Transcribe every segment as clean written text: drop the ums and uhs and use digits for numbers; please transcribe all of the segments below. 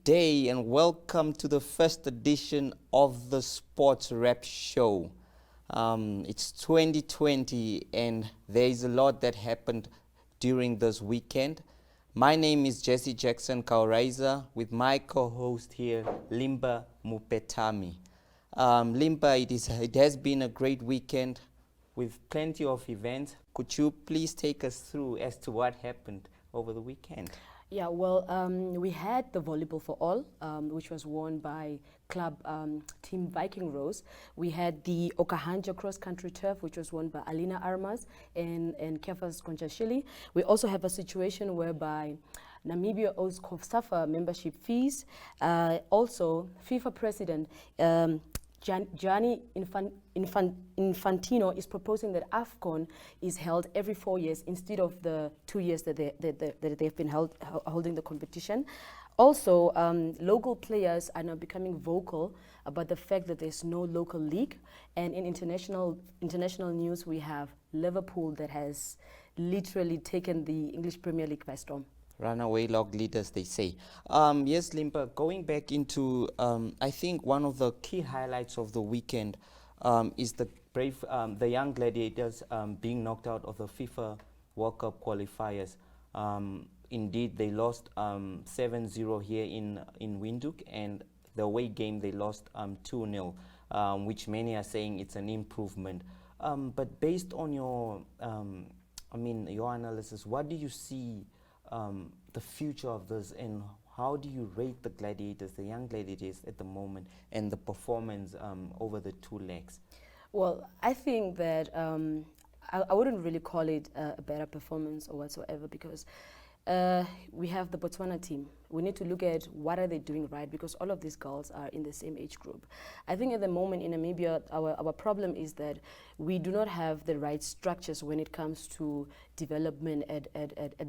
Good day and welcome to the first edition of the Sports Rap Show. It's 2020 and there is a lot that happened during this weekend. My name is Jesse Jackson Kauraiza with my co-host here, Limba Mupetami. Limba, it has been a great weekend with plenty of events. Could you please take us through as to what happened over the weekend? Yeah, well, we had the volleyball for all, which was won by club Team Viking Rose. We had the Okahanja cross-country turf, which was won by Alina Armas and Kefas Konchashili. We also have a situation whereby Namibia owes COSAFA membership fees. Also, FIFA president Gianni Infantino is proposing that AFCON is held every 4 years instead of the 2 years that they've been holding the competition. Also, local players are now becoming vocal about the fact that there's no local league. And in international news, we have Liverpool that has literally taken the English Premier League by storm. Runaway log leaders, they say. Yes, Limpa, going back into, I think one of the key highlights of the weekend is the young gladiators being knocked out of the FIFA World Cup qualifiers. Indeed, they lost 7-0 here in Windhoek, and the away game they lost 2-0, which many are saying it's an improvement. But based on your analysis, what do you see the future of this, and how do you rate the gladiators, the young gladiators at the moment, and the performance over the 2 legs? Well, I think that I wouldn't really call it a better performance or whatsoever, because we have the Botswana team. We need to look at what are they doing right, because all of these girls are in the same age group. I think at the moment in Namibia, our problem is that we do not have the right structures when it comes to development at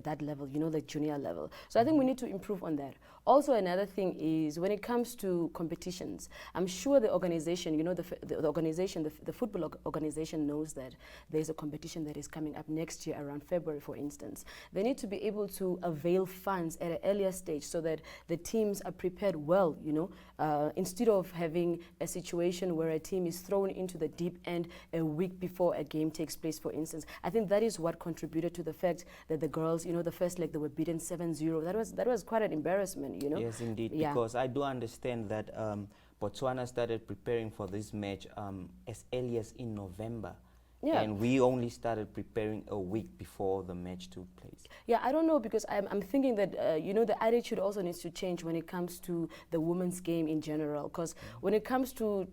that level, the junior level. So I think we need to improve on that. Also, another thing is when it comes to competitions, I'm sure the organization, the football organization knows that there's a competition that is coming up next year around February, for instance. They need to be able to avail funds at an earlier stage so that the teams are prepared well, instead of having a situation where a team is thrown into the deep end a week before a game takes place, for instance. I think that is what contributed to the fact that the girls, the first leg, they were beaten 7-0. That was quite an embarrassment, Yes, indeed, Yeah. because I do understand that Botswana started preparing for this match as early as in November. Yeah. And we only started preparing a week before the match took place. Yeah, I don't know, because I'm thinking that, the attitude also needs to change when it comes to the women's game in general. Because when it comes to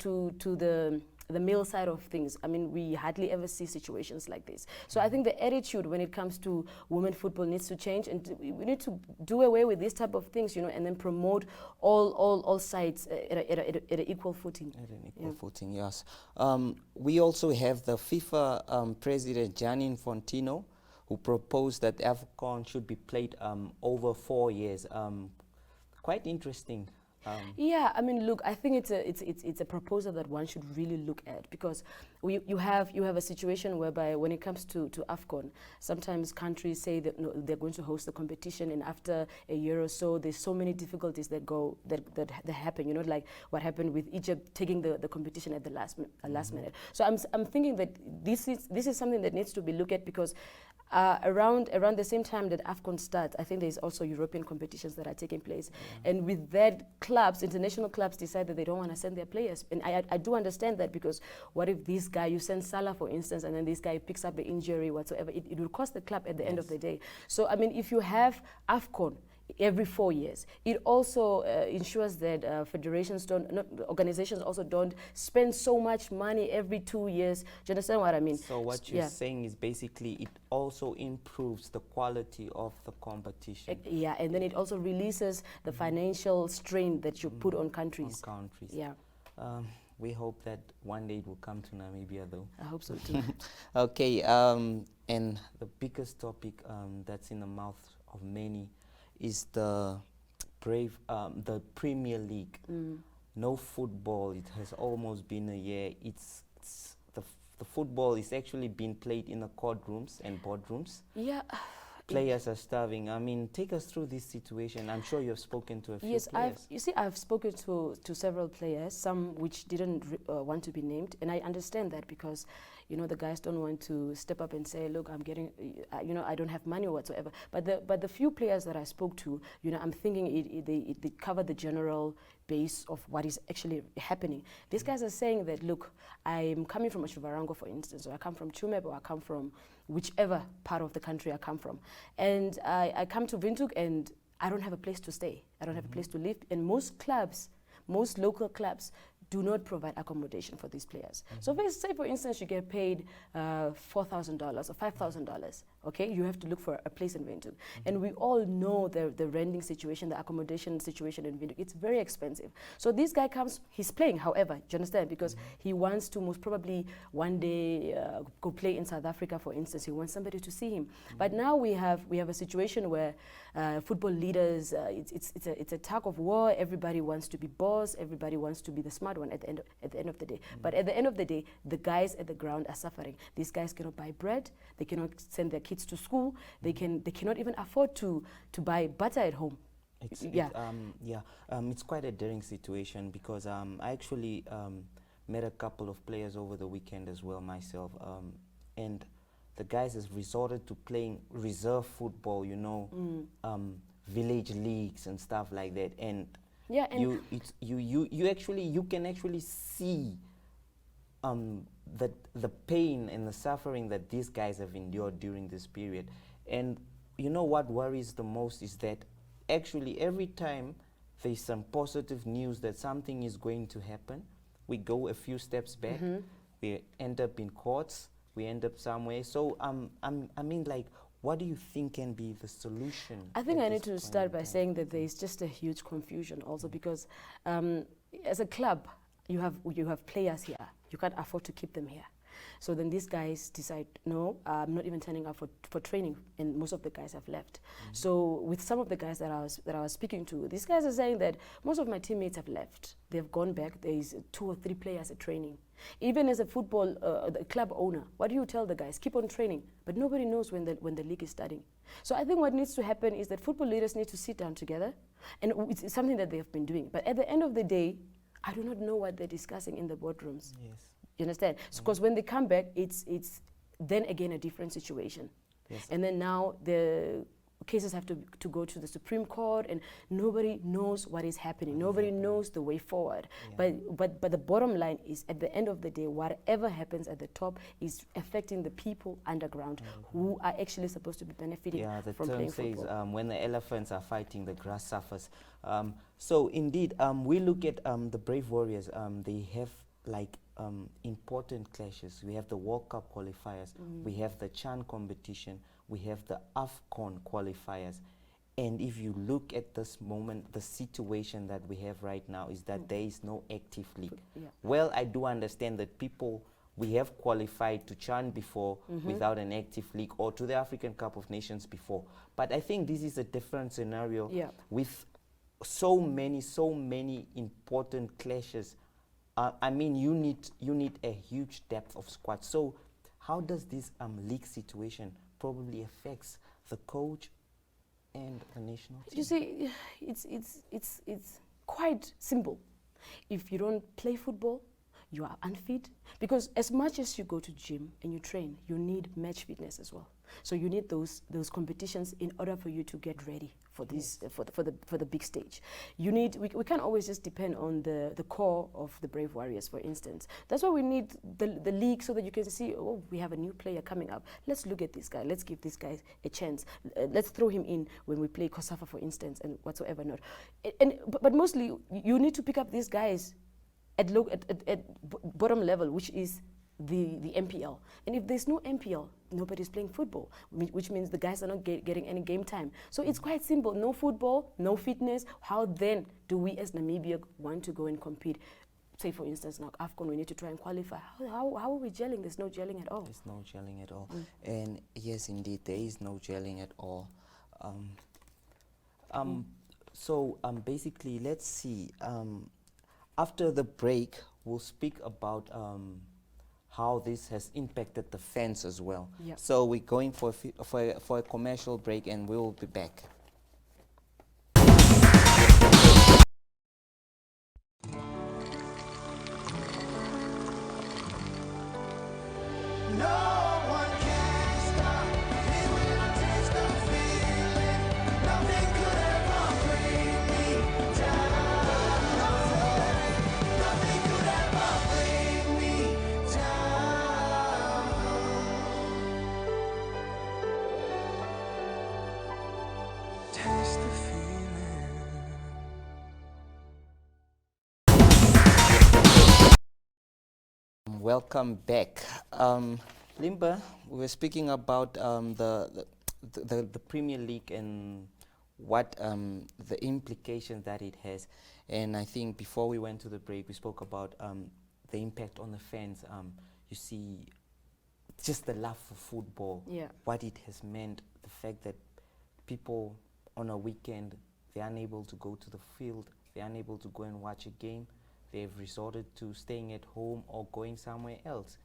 the male side of things, I mean, we hardly ever see situations like this. So I think the attitude when it comes to women football needs to change, and we need to do away with this type of things, and then promote all sides at an equal footing. At an equal footing, yes. We also have the FIFA president, Gianni Infantino, who proposed that AFCON should be played over 4 years. Quite interesting. Yeah, I mean, look, I think it's a proposal that one should really look at, because you have a situation whereby when it comes to AFCON, sometimes countries say that they're going to host the competition, and after a year or so, there's so many difficulties that happen. Like what happened with Egypt taking the competition at the last minute. So I'm thinking that this is something that needs to be looked at, because around the same time that AFCON starts, I think there's also European competitions that are taking place. Yeah. And with that, international clubs decide that they don't want to send their players. And I do understand that, because what if this guy, you send Salah, for instance, and then this guy picks up an injury whatsoever, it will cost the club at the end of the day. So, I mean, if you have AFCON every 4 years, it also ensures that organizations also don't spend so much money every 2 years. Do you understand what I mean? So what you're saying is basically it also improves the quality of the competition. Yeah, and then it also releases the financial strain that you put on countries. Yeah. We hope that one day it will come to Namibia, though. I hope so too. Okay, and the biggest topic that's in the mouth of many is the Premier League. No football. It has almost been a year. The football is actually being played in the courtrooms and boardrooms. Yeah, players are starving. I mean, take us through this situation. I'm sure you've spoken to a few Yes, players. I've spoken to several players, some which didn't want to be named, and I understand that because, you know, the guys don't want to step up and say, look, I'm getting, you know, I don't have money or whatsoever. But the few players that I spoke to, you know, I'm thinking they cover the general base of what is actually happening. These guys are saying that, look, I'm coming from Chivarango, for instance, or I come from Chumeb, or I come from whichever part of the country I come from. And I come to Windhoek and I don't have a place to stay. I don't have a place to live. And most clubs, most local clubs, do not provide accommodation for these players. So say, for instance, you get paid $4,000 or $5,000, okay? You have to look for a place in Windhoek. And we all know the renting situation, the accommodation situation in Windhoek. It's very expensive. So this guy comes, he's playing, however, do you understand? Because he wants to most probably one day go play in South Africa, for instance. He wants somebody to see him. But now we have a situation where football leaders, it's a tug of war. Everybody wants to be boss. Everybody wants to be the smart one at the end of the day. But at the end of the day, the guys at the ground are suffering. These guys cannot buy bread. They cannot send their kids to school. They cannot even afford to buy butter at home. It's quite a daring situation because I actually met a couple of players over the weekend as well myself, and the guys has resorted to playing reserve football, you know, village leagues and stuff like that, and yeah, and you can actually see the pain and the suffering that these guys have endured during this period. And you know what worries the most is that actually every time there's some positive news that something is going to happen, we go a few steps back, we end up in courts, we end up somewhere. So I mean, like, what do you think can be the solution? I think I need to start by saying that there is just a huge confusion also because as a club, you have players here. You can't afford to keep them here. So then these guys decide, no, I'm not even turning up for training, and most of the guys have left. So with some of the guys that I was speaking to, these guys are saying that most of my teammates have left. They've gone back. There is 2 or 3 players at training. Even as a football the club owner, what do you tell the guys? Keep on training, but nobody knows when the league is starting. So I think what needs to happen is that football leaders need to sit down together, and it's something that they have been doing. But at the end of the day, I do not know what they're discussing in the boardrooms. Yes. You understand? Because when they come back, it's then again a different situation. Yes. And then now the cases have to go to the Supreme Court, and nobody knows what is happening. Nobody knows the way forward. Yeah. But the bottom line is, at the end of the day, whatever happens at the top is affecting the people underground who are actually supposed to be benefiting from playing football. The term says when the elephants are fighting, the grass suffers. So indeed, we look at the Brave Warriors. They have like important clashes. We have the World Cup qualifiers, we have the CHAN competition, we have the AFCON qualifiers. And if you look at this moment, the situation that we have right now is that there is no active league. Well, I do understand that we have qualified to CHAN before without an active league, or to the African Cup of Nations before. But I think this is a different scenario with so many important clashes. I mean, you need a huge depth of squad. So how does this league situation probably affects the coach and the national team? You see, it's quite simple. If you don't play football, you are unfit, because as much as you go to gym and you train, you need match fitness as well. So you need those competitions in order for you to get ready for this for the big stage. You need we can't always just depend on the core of the Brave Warriors, for instance. That's why we need the league, so that you can see, oh, we have a new player coming up. Let's look at this guy. Let's give this guy a chance. Let's throw him in when we play Kosafa, for instance, and whatsoever not. But mostly you need to pick up these guys at bottom level, which is the MPL. And if there's no MPL, nobody's playing football, which means the guys are not getting any game time. So it's quite simple. No football, no fitness. How then do we as Namibia want to go and compete? Say, for instance, now AFCON, we need to try and qualify. How are we gelling? There's no gelling at all. There's no gelling at all. And yes, indeed, there is no gelling at all. So basically, let's see. After the break, we'll speak about how this has impacted the fans as well. Yeah. So we're going for a commercial break, and we will be back. Welcome back. Limba, we were speaking about the Premier League and what the implications that it has. And I think before we went to the break, we spoke about the impact on the fans. You see, just the love for football, Yeah. what it has meant, the fact that people on a weekend, they're unable to go to the field, they're unable to go and watch a game. They've resorted to staying at home or going somewhere else.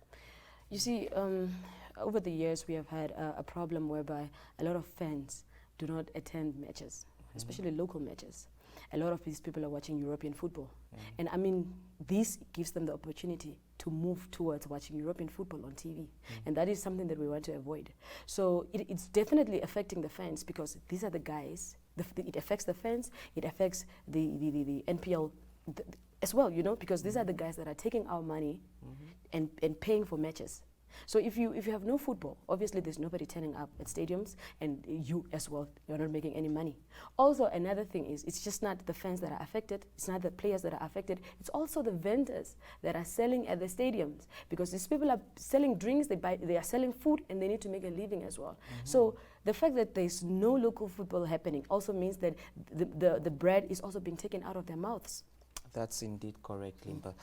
You see, over the years we have had a problem whereby a lot of fans do not attend matches, especially local matches. A lot of these people are watching European football. And I mean, this gives them the opportunity to move towards watching European football on TV. And that is something that we want to avoid. So it's definitely affecting the fans, because these are the guys, it affects the fans, it affects the NPL as well, you know, because these are the guys that are taking our money and paying for matches. So if you have no football, obviously there's nobody turning up at stadiums, and you as well, you're not making any money. Also, another thing is, it's just not the fans that are affected, it's not the players that are affected, it's also the vendors that are selling at the stadiums, because these people are selling drinks, they are selling food, and they need to make a living as well. So the fact that there's no local football happening also means that the bread is also being taken out of their mouths. That's indeed correct, Limba.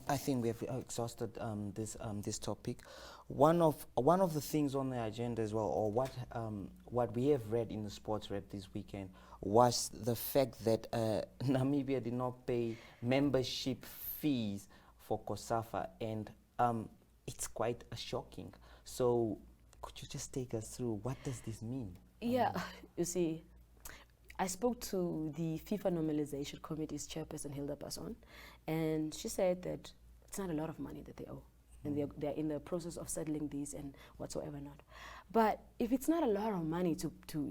I think we have exhausted this topic. One of the things on the agenda as well, or what we have read in the sports rep this weekend, was the fact that Namibia did not pay membership fees for COSAFA, and it's quite shocking. So could you just take us through what does this mean? Yeah, you see, I spoke to the FIFA Normalization Committee's chairperson, Hilda Passon, and she said that it's not a lot of money that they owe, and they're in the process of settling these and whatsoever not. But if it's not a lot of money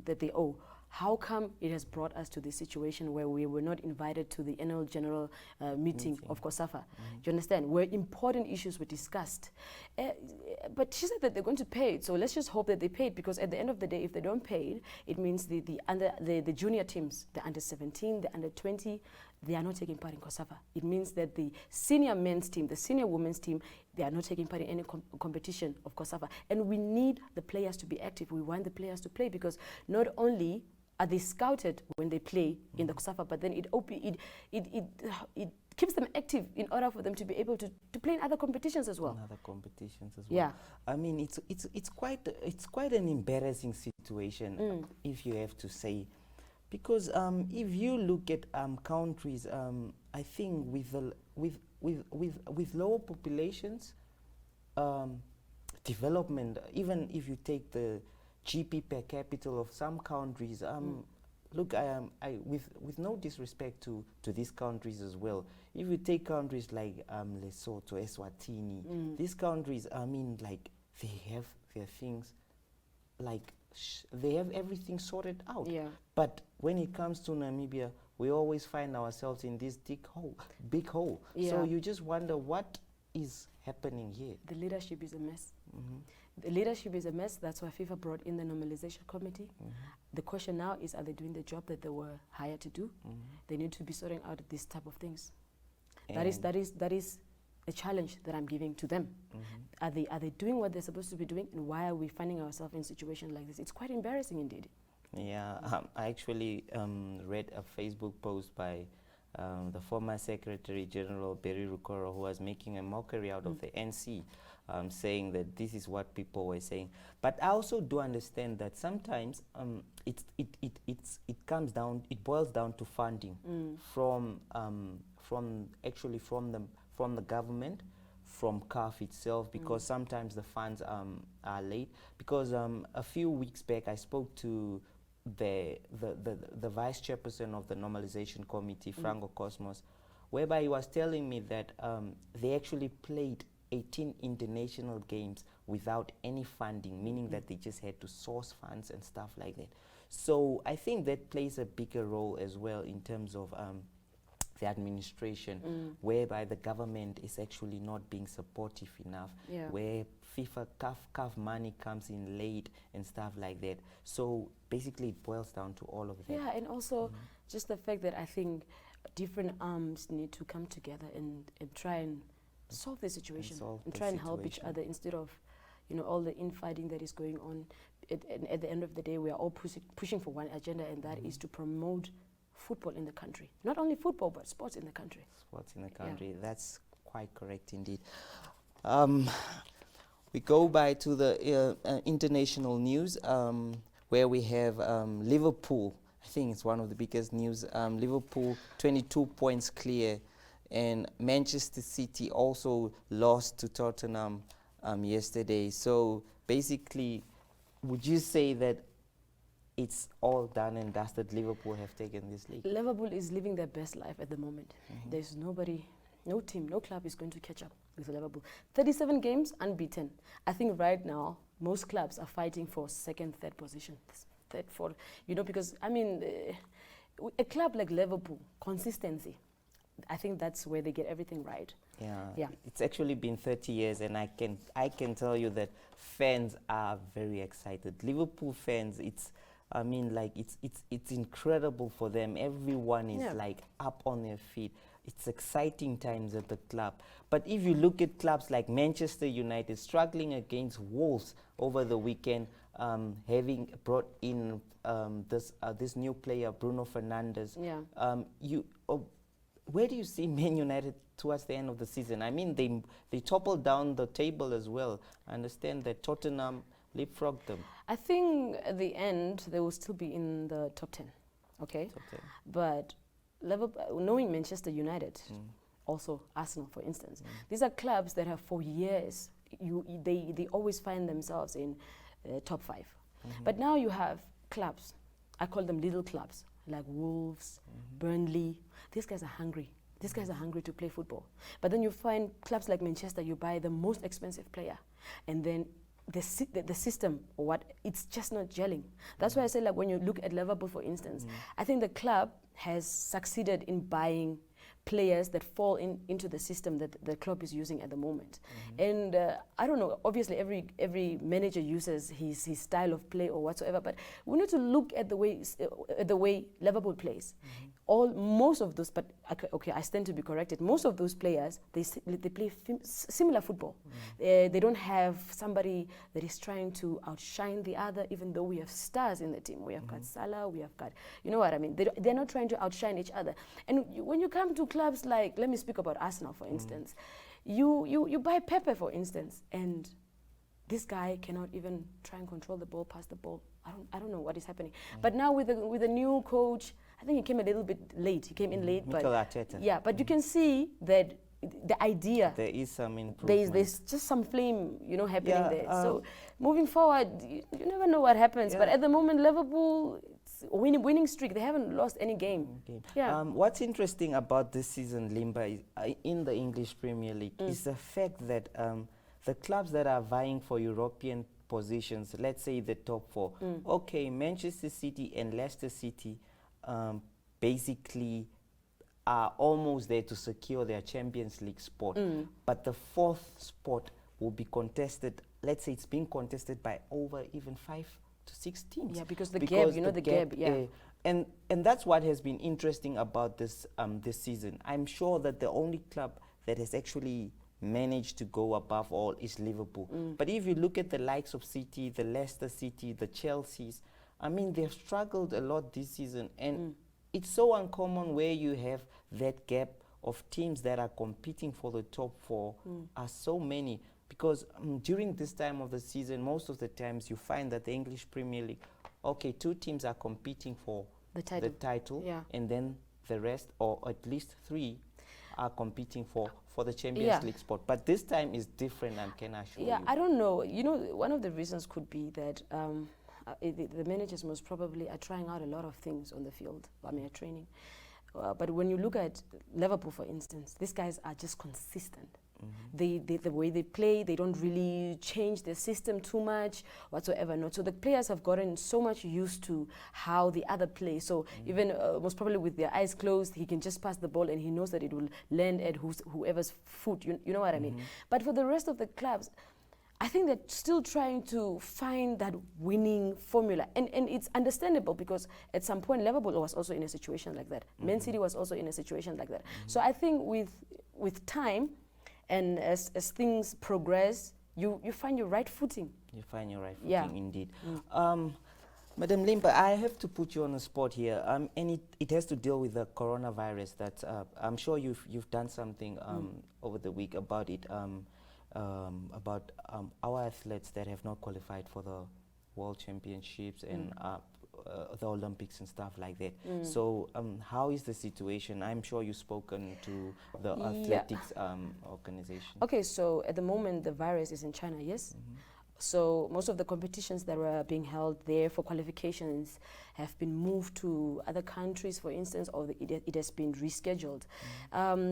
that they owe, how come it has brought us to this situation where we were not invited to the annual general meeting of COSAFA? Do you understand? Where important issues were discussed. But she said that they're going to pay it, so let's just hope that they pay it, because at the end of the day, if they don't pay it, it means the junior teams, the under 17, the under 20, they are not taking part in COSAFA. It means that the senior men's team, the senior women's team, they are not taking part in any competition of COSAFA. And we need the players to be active. We want the players to play, because not only are they scouted when they play in the COSAFA, but then it keeps them active in order for them to be able to play in other competitions as well. Yeah. I mean, it's quite an embarrassing situation, if you have to say, because if you look at countries, I think with lower populations, development, even if you take the GP per capita of some countries, look, with no disrespect to these countries as well, if you take countries like Lesotho, Eswatini, these countries, I mean, like, they have their things, like, they have everything sorted out. Yeah. But when it comes to Namibia, we always find ourselves in this big hole. Yeah. So you just wonder what is happening here. The leadership is a mess. The leadership is a mess. That's why FIFA brought in the Normalization Committee. The question now is, are they doing the job that they were hired to do? They need to be sorting out these type of things. That is a challenge that I'm giving to them. Are they doing what they're supposed to be doing, and why are we finding ourselves in situations like this? It's quite embarrassing indeed. Yeah, I actually read a Facebook post by the former Secretary General Barry Rukoro, who was making a mockery out of the NC, saying that this is what people were saying. But I also do understand that sometimes it boils down to funding from the government, from CAF itself, because sometimes the funds are late. Because a few weeks back I spoke to the vice chairperson of the normalization committee, Franco Cosmos, whereby he was telling me that they actually played 18 international games without any funding, meaning that they just had to source funds and stuff like that. So I think that plays a bigger role as well in terms of the administration, whereby the government is actually not being supportive enough, where FIFA, CAF money comes in late and stuff like that. So basically it boils down to all of that. Yeah, and also just the fact that I think different arms need to come together and try and solve the situation and try and help each other, instead of, you know, all the infighting that is going on. At the end of the day, we are all pushing for one agenda, and that is to promote football in the country. Not only football, but sports in the country. Sports in the country, that's quite correct indeed. We go by to the international news, where we have Liverpool. I think it's one of the biggest news. Liverpool 22 points clear, and Manchester City also lost to Tottenham yesterday. So basically, would you say that it's all done and dusted? Liverpool have taken this league. Liverpool is living their best life at the moment. There's nobody, no team, no club is going to catch up with Liverpool. 37 games, unbeaten. I think right now, most clubs are fighting for second, third position. Third, fourth, you know, because, I mean, a club like Liverpool, consistency, I think that's where they get everything right. Yeah. It's actually been 30 years, and I can tell you that fans are very excited. Liverpool fans, it's incredible for them. Everyone is like up on their feet. It's exciting times at the club. But if you look at clubs like Manchester United struggling against Wolves over the weekend, having brought in this new player, Bruno Fernandes, where do you see Man United towards the end of the season? I mean, they toppled down the table as well. I understand that Tottenham leapfrogged them. I think at the end, they will still be in the top 10, okay? Top 10. But Liverpool, knowing Manchester United, also Arsenal, for instance, these are clubs that have for years, they always find themselves in top 5. But now you have clubs, I call them little clubs, like Wolves, Burnley. These guys are hungry. These guys are hungry to play football. But then you find clubs like Manchester, you buy the most expensive player, and then the system, or what, it's just not gelling. That's why I say, like, when you look at Liverpool, for instance, I think the club has succeeded in buying players that fall into the system that the club is using at the moment. And I don't know, obviously every manager uses his style of play or whatsoever, but we need to look at the way Liverpool plays. Most of those, but okay, I stand to be corrected. Most of those players, they play similar football. They don't have somebody that is trying to outshine the other, even though we have stars in the team. We have got Salah, we have got, you know what I mean? They're not trying to outshine each other. And when you come to clubs like, let me speak about Arsenal, for instance, you buy Pepe, for instance, and this guy cannot even try and control the ball, pass the ball. I don't know what is happening. But now with the new coach, I think he came a little bit late. He came in late, Mikel Arteta. Yeah, but you can see that the idea, there is some improvement. There's just some flame, you know, happening there. So moving forward, you never know what happens. But at the moment, Liverpool, it's a winning streak. They haven't lost any game. What's interesting about this season, Limba, is, in the English Premier League, is the fact that the clubs that are vying for European positions, let's say the top 4, okay, Manchester City and Leicester City basically are almost there to secure their Champions League spot. But the 4th spot will be contested, let's say it's being contested by over even 5 to 6 teams. Yeah, because the gap, you know, the gap, and that's what has been interesting about this this season. I'm sure that the only club that has actually managed to go above all is Liverpool. But if you look at the likes of City, the Leicester City, the Chelseas, I mean, they've struggled a lot this season, and it's so uncommon where you have that gap of teams that are competing for the top 4 are so many, because during this time of the season, most of the times you find that the English Premier League, okay, 2 teams are competing for the title, and then the rest, or at least 3, are competing for the Champions League spot. But this time is different, and can I assure you? I don't know. You know, one of the reasons could be that the managers most probably are trying out a lot of things on the field, training. But when you look at Liverpool, for instance, these guys are just consistent. The way they play, they don't really change their system too much whatsoever. Not so the players have gotten so much used to how the other play. So even most probably with their eyes closed, he can just pass the ball and he knows that it will land at whoever's foot. You know what I mean? But for the rest of the clubs, I think they're still trying to find that winning formula. And it's understandable because at some point Liverpool was also in a situation like that. Man City was also in a situation like that. So I think with time and as things progress, you find your right footing. You find your right footing, indeed. Madam Limpa, I have to put you on the spot here, and it has to deal with the coronavirus. That I'm sure you've done something over the week about it. About our athletes that have not qualified for the World Championships and the Olympics and stuff like that. So how is the situation? I'm sure you've spoken to the athletics organization. Okay, so at the moment the virus is in China, yes? So most of the competitions that were being held there for qualifications have been moved to other countries, for instance, or it has been rescheduled.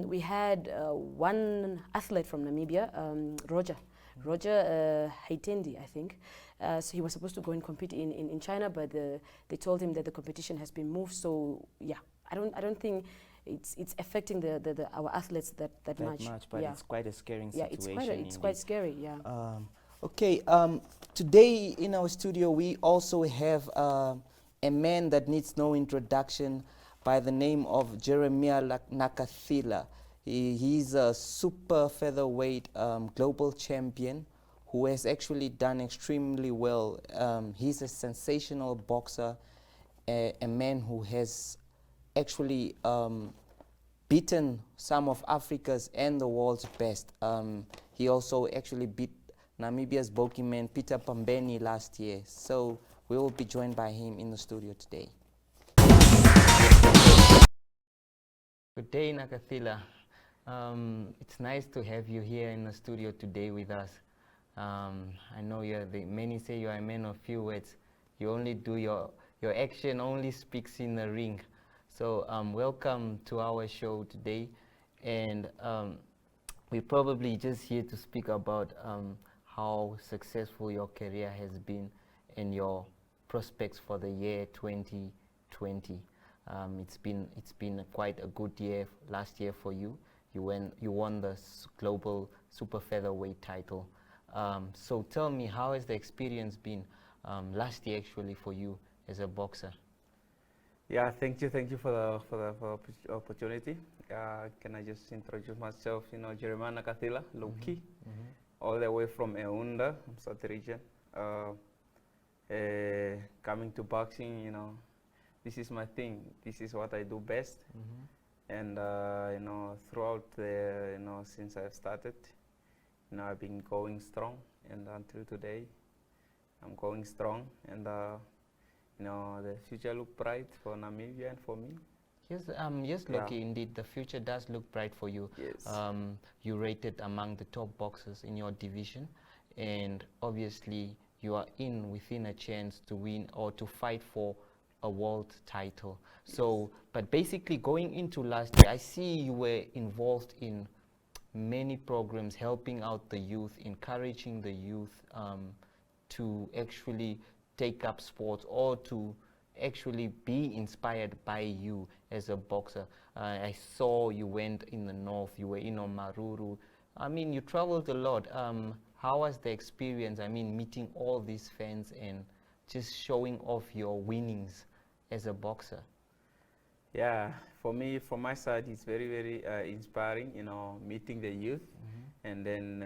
We had one athlete from Namibia, Roger Haitendi, I think. So he was supposed to go and compete in China, but they told him that the competition has been moved. So yeah, I don't think it's affecting our athletes that much. But it's quite a scary situation. Yeah, it's quite scary. Yeah. Okay, today in our studio we also have a man that needs no introduction by the name of Jeremiah Nakathila. He's a super featherweight global champion who has actually done extremely well. He's a sensational boxer, a man who has actually beaten some of Africa's and the world's best. He also actually beat Namibia's bogeyman Peter Pambeni last year. So we will be joined by him in the studio today. Good day, Nakathila. It's nice to have you here in the studio today with us. I know many say you are a man of few words. You only do your action only speaks in the ring. So welcome to our show today. And we're probably just here to speak about how successful your career has been and your prospects for the year 2020. It's been quite a good year last year for you. You won the Global Super Featherweight title. So tell me, how has the experience been last year actually for you as a boxer? Yeah, thank you for the opportunity. Can I just introduce myself? Jeremiah Nakathila, Low-Key. All the way from Eunda, South region. Coming to boxing, this is my thing. This is what I do best. And throughout since I've started, I've been going strong, and until today, I'm going strong, and the future look bright for Namibia and for me. Yes, Loki, indeed, the future does look bright for you. Yes. You rated among the top boxers in your division, and obviously you are within a chance to win or to fight for a world title. Yes. So, but basically going into last year, I see you were involved in many programs helping out the youth, encouraging the youth to actually take up sports or to actually be inspired by you as a boxer. I saw you went in the north, you were in Maruru. I mean, you traveled a lot. How was the experience? I mean, meeting all these fans and just showing off your winnings as a boxer. Yeah, for me, from my side, it's very, very inspiring, meeting the youth. And then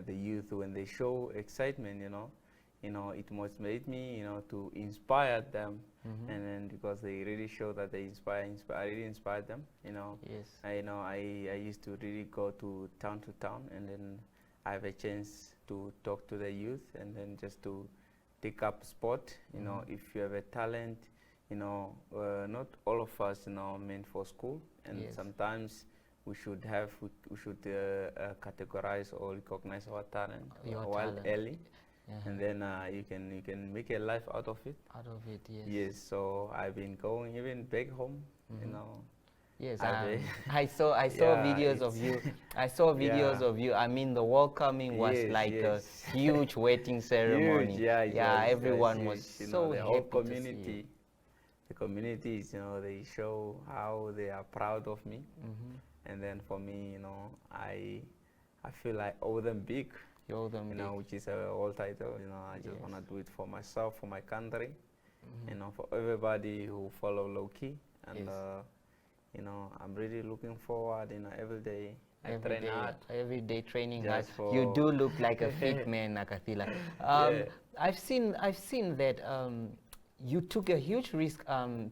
the youth, when they show excitement, it motivates me, to inspire them. And then because they really show that they I really inspire them, Yes. I used to really go to town, and then I have a chance to talk to the youth, and then just to take up sport. If you have a talent, not all of us, meant for school, and Yes. sometimes we should categorize or recognize our talent Your while talent. early, Uh-huh. and then you can make a life out of it. Out of it, yes. Yes, so I've been going even back home, you Mhm. know. Yes, I've been I saw yeah, videos of it's you. I saw videos yeah. of you. I mean, the welcoming was Yes, like a yes. huge wedding Huge, ceremony. yeah, Yeah, it was everyone was huge. You know, so the whole happy to see you. community, the communities, you know, they show how they are proud of me. Mhm. And then for me, you know, I feel I owe them big, You owe them you know, big. which is a world title. You know, I just Yes. want to do it for myself, for my country, Mhm. you know, for everybody who follow Low-Key. And, Yes. you know, I'm really looking forward, you know, every day. I Every train day, hard. every day training hard. Just You for do look like a fit man, Nakathila. Yeah. I've seen that you took a huge risk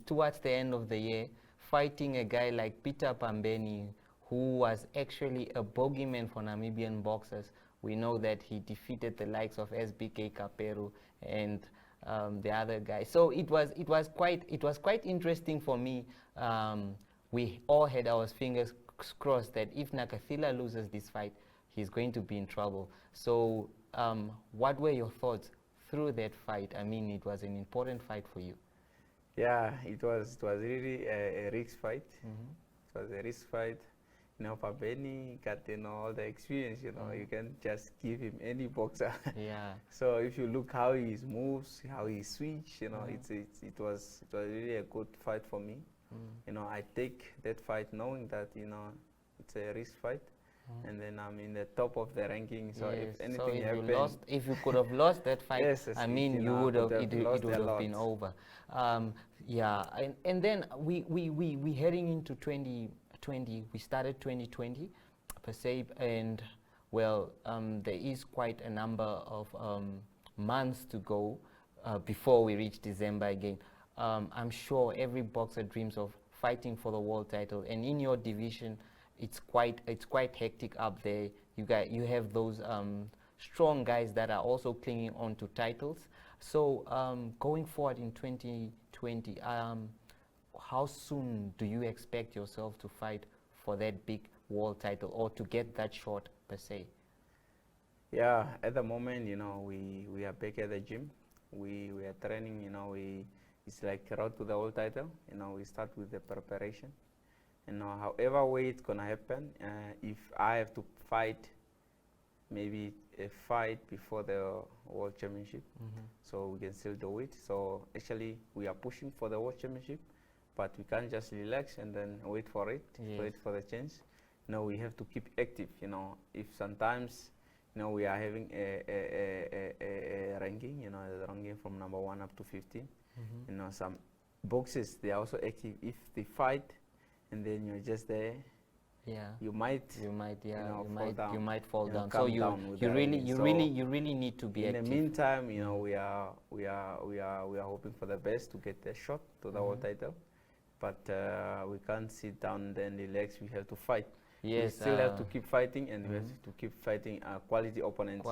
towards the end of the year, fighting a guy like Peter Pambeni, who was actually a bogeyman for Namibian boxers. We know that he defeated the likes of SBK Kaperu and the other guy. So it was quite interesting for me. We all had our fingers crossed that if Nakathila loses this fight, he's going to be in trouble. So what were your thoughts through that fight? I mean, it was an important fight for you. Yeah, it was really a risk fight. Mm-hmm. It was a risk fight. You know, Pabeni got, you know, all the experience. You know, you can just give him any boxer. Yeah. So if you look how he moves, how he switch, you know, it was really a good fight for me. You know, I take that fight knowing that, you know, it's a risk fight, and then I'm in the top of the ranking. So yes. if anything so if happens, you lost, if you could have lost that fight, yes, I it, mean, you you know, would I have could it, have it lost would a have lot. been over. Yeah, and then we heading into 2020. We started 2020 per se, and well, there is quite a number of months to go before we reach December again. I'm sure every boxer dreams of fighting for the world title, and in your division, it's quite hectic up there. You have those strong guys that are also clinging on to titles. So going forward in 2020, how soon do you expect yourself to fight for that big world title or to get that shot per se? Yeah, at the moment, you know, we are back at the gym. We are training, you know, it's like road to the world title. You know, we start with the preparation. You know, however way it's gonna happen, if I have to fight, maybe a fight before the world championship, so we can still do it. So actually, we are pushing for the world championship, but we can't just relax and then wait for it, wait for the chance. No, we have to keep active. You know, if sometimes, you know, we are having a ranking, you know, the ranking from number 1 up to 15. You know, some boxers, they are also active. If they fight and then you're just there, you might you might fall you know, down. come So you down with you the really ranking. you So really need to be in active. the meantime, you know, we are hoping for the best to get the shot to the world title, but we can't sit down and then relax. We have to fight. Yes, we still have to keep fighting, and we have to keep fighting quality opponents.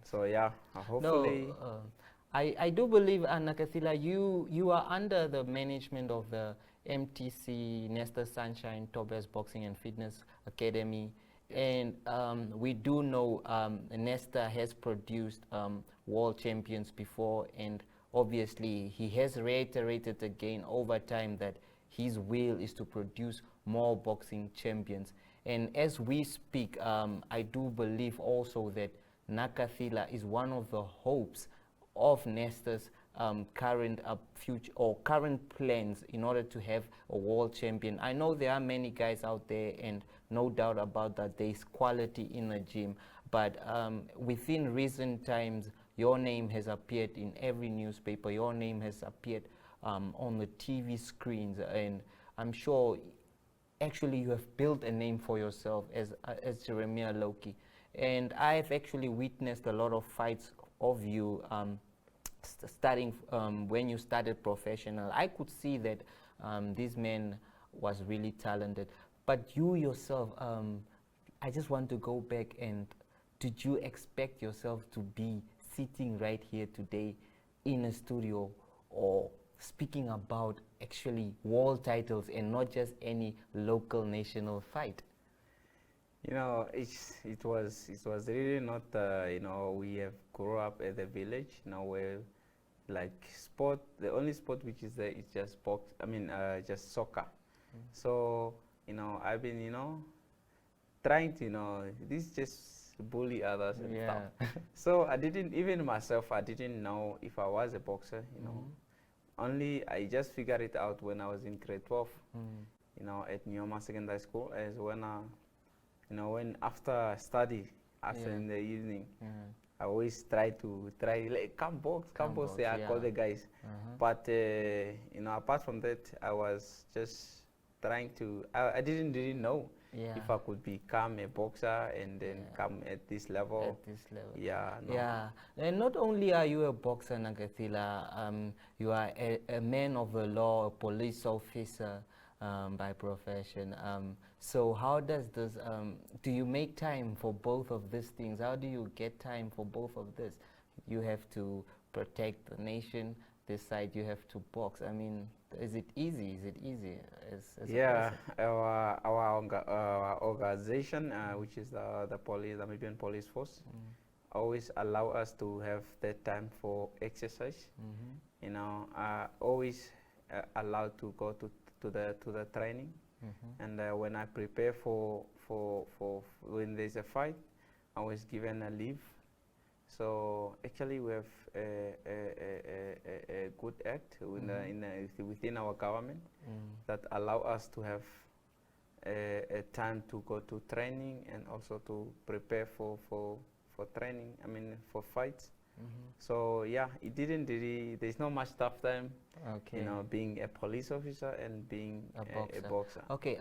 So yeah, hopefully. No, I do believe, Nakathila, you are under the management of the MTC Nesta Sunshine Tobias Boxing and Fitness Academy, and we do know Nesta has produced world champions before, and obviously he has reiterated again over time that his will is to produce more boxing champions. And as we speak, I do believe also that Nakathila is one of the hopes of Nesta's current future or current plans in order to have a world champion. I know there are many guys out there, and no doubt about that, there is quality in the gym, but within recent times, your name has appeared in every newspaper, your name has appeared on the TV screens, and I'm sure actually you have built a name for yourself as Jeremiah Low-Key. And I have actually witnessed a lot of fights of you starting when you started professional. I could see that this man was really talented. But you yourself, I just want to go back, and did you expect yourself to be sitting right here today in a studio, or speaking about actually world titles and not just any local national fight? You know, it was really not. You know, we have grew up at the village. You know, where like sport, the only sport which is there is just just soccer. So you know, I've been trying to this just bully others and stuff. So I didn't even myself. I didn't know if I was a boxer. You know, only I just figured it out when I was in grade 12. You know, at Nyoma Secondary School, as when when after study, after in the evening, I always try like come box. Yeah, I call the guys. But apart from that, I was just trying to. I didn't really know if I could become a boxer and then come at this level. Yeah. No. Yeah. And not only are you a boxer, Nakathila, you are a man of the law, a police officer by profession. So how does this, do you make time for both of these things? How do you get time for both of this? You have to protect the nation, this side you have to box. I mean, is it easy? Is it easy as yeah, our organization, which is the police, the Namibian Police Force, always allow us to have that time for exercise. You know, always allowed to go to the training. And when I prepare for when there's a fight, I was given a leave. So actually, we have a good act within our government that allow us to have a time to go to training and also to prepare for training. I mean, for fights. So yeah, it didn't really. There's not much tough time. Okay. You know, being a police officer and being a boxer. Okay.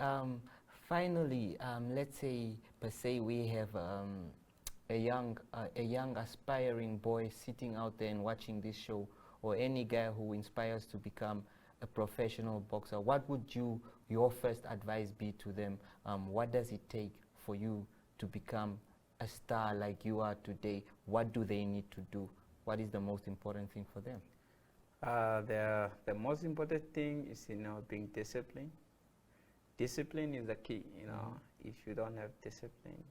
Finally, let's say per se we have a young aspiring boy sitting out there and watching this show, or any guy who inspires to become a professional boxer. What would your first advice be to them? What does it take for you to become a star like you are today? What do they need to do? What is the most important thing for them? The most important thing is being disciplined. Discipline is the key. If you don't have discipline,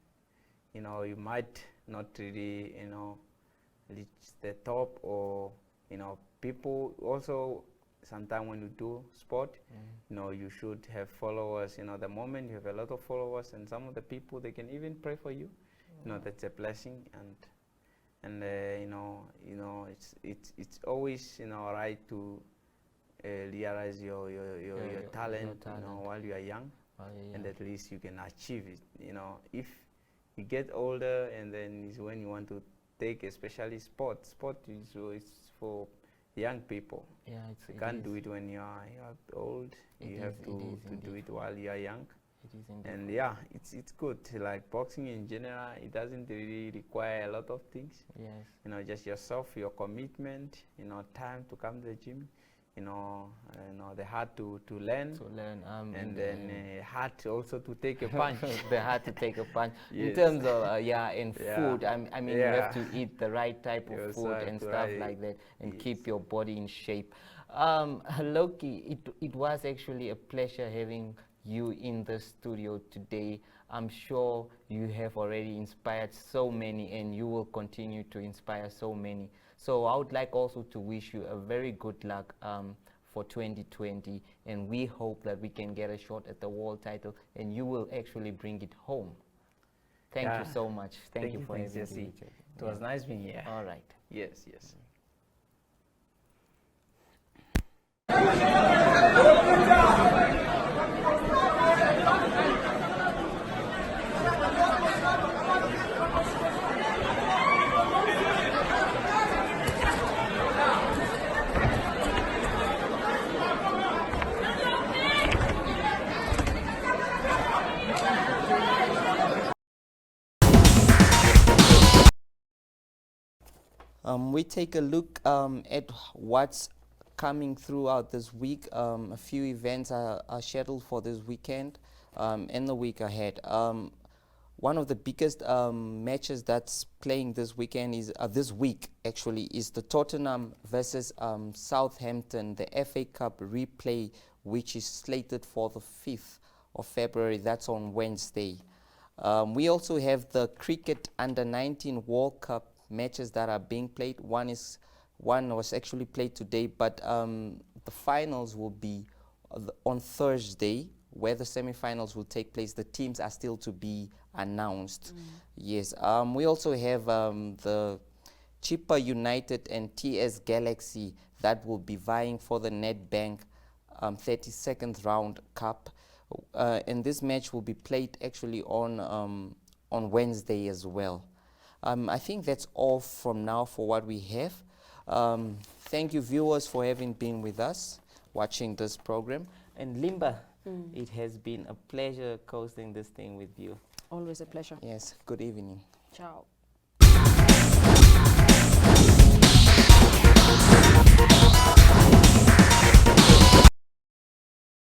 you might not really reach the top, or people also. Sometimes when you do sport, you should have followers. The moment you have a lot of followers, and some of the people, they can even pray for you. That's a blessing, and it's always right to realize your talent, while you are young, and at least you can achieve it. If you get older, and then is when you want to take, especially sport. Sport is for young people. Yeah, you can't do it when you are old. You have to do it while you are young. It is indeed. And yeah, it's good. Like boxing in general, it doesn't really require a lot of things. Yes. Just yourself, your commitment, time to come to the gym, the heart to learn. And then heart also to take a punch. The heart to take a punch. Yes. In terms of and food, I mean, you have to eat the right type of food and stuff like that, and keep your body in shape. Low-Key, it was actually a pleasure having you in the studio today. I'm sure you have already inspired so many, and you will continue to inspire so many. So I would like also to wish you a very good luck for 2020, and we hope that we can get a shot at the world title, and you will actually bring it home. Thank you so much. Thank you for having me. It was nice being here. All right. Yes. We take a look at what's coming throughout this week. A few events are scheduled for this weekend and the week ahead. one of the biggest matches that's playing this weekend is this week actually is the Tottenham versus Southampton, the FA Cup replay, which is slated for the 5th of February. That's on Wednesday. We also have the cricket under-19 World Cup matches that are being played. One was actually played today, but the finals will be on Thursday, where the semi-finals will take place. The teams are still to be announced. Yes. We also have the Chippa United and TS Galaxy that will be vying for the Nedbank 32nd round cup. And this match will be played actually on Wednesday as well. I think that's all from now for what we have. Thank you, viewers, for having been with us, watching this program. And Limba, it has been a pleasure hosting this thing with you. Always a pleasure. Yes, good evening. Ciao.